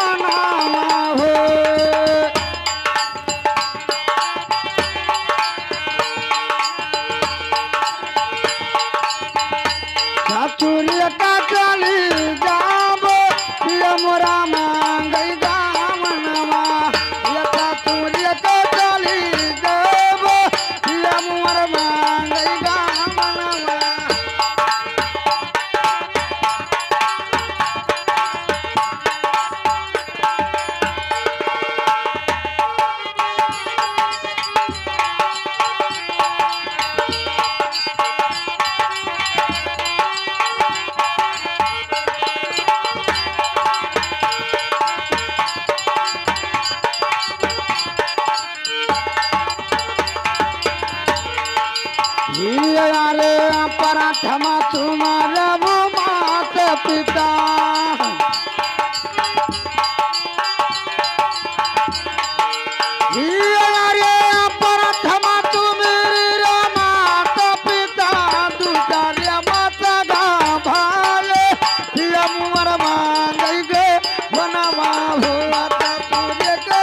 मनावा हो चातुर्य का चली जाब मोरा मांगई गामनवा चातुर्य का चली जाब मोर मांगई गामनवा रे प्रथमा तुम्हारा मात पिता रे प्रथमा तुम्हारा मात पिता दूसरा मात भाले मोर मांगई गे बनवा हुआ तुझे के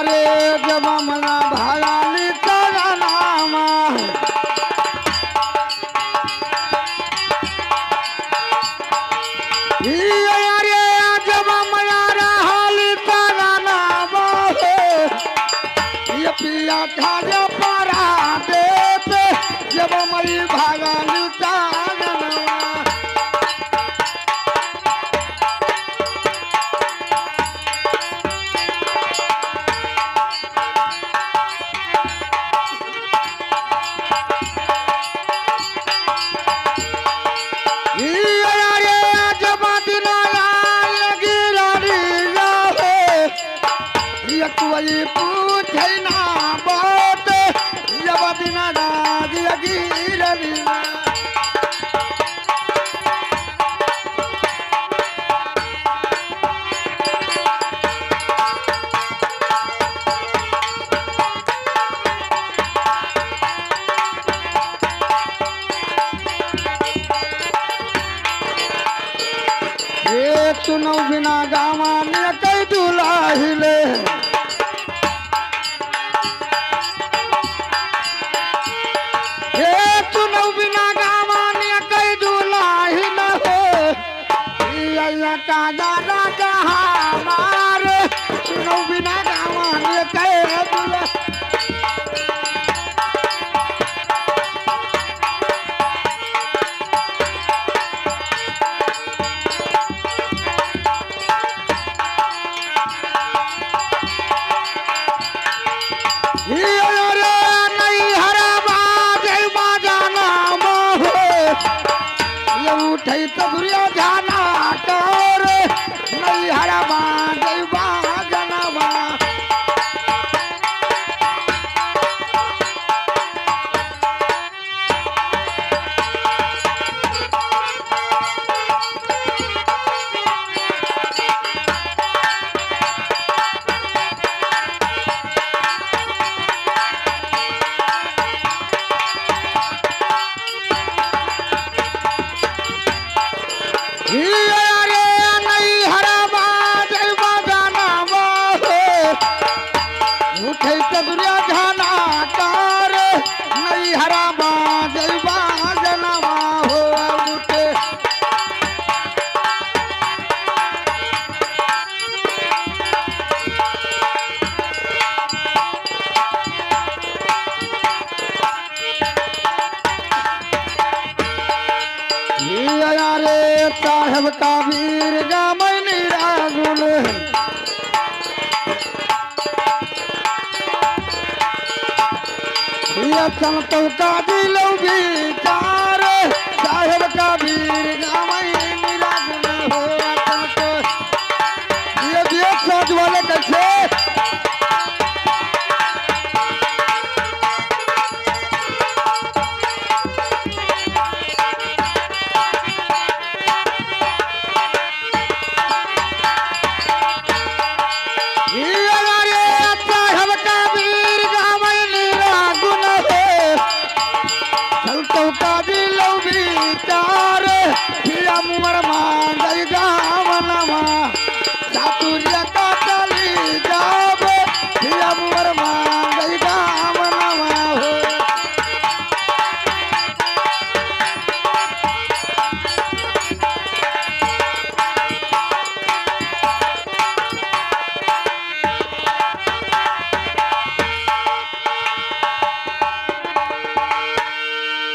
रे जब मना भायाली तेरा नामा रे जब मना रहाली तेरा नामा ये पिया खाजा परा देते जब मई भागाली तेरा नामा कोई पूछे ना बात जब बिना दाद गिर बिना ये सुनो बिना गावा में कई दुलाहिले काजा राजा हमार सुनो बिना गावन कह दुला उठे तबरिया जाना कर नहीं हरा बाजवा जनवा हरा बाजैबा जनवा हो उठे रे साहेब का वीर गामनी रागुल संतों का दिलो विचार साहेब का वीर गामनी रागुल हो संतो ये सोच वाले कैसे मुमर मा जय गावनमा चातुर्य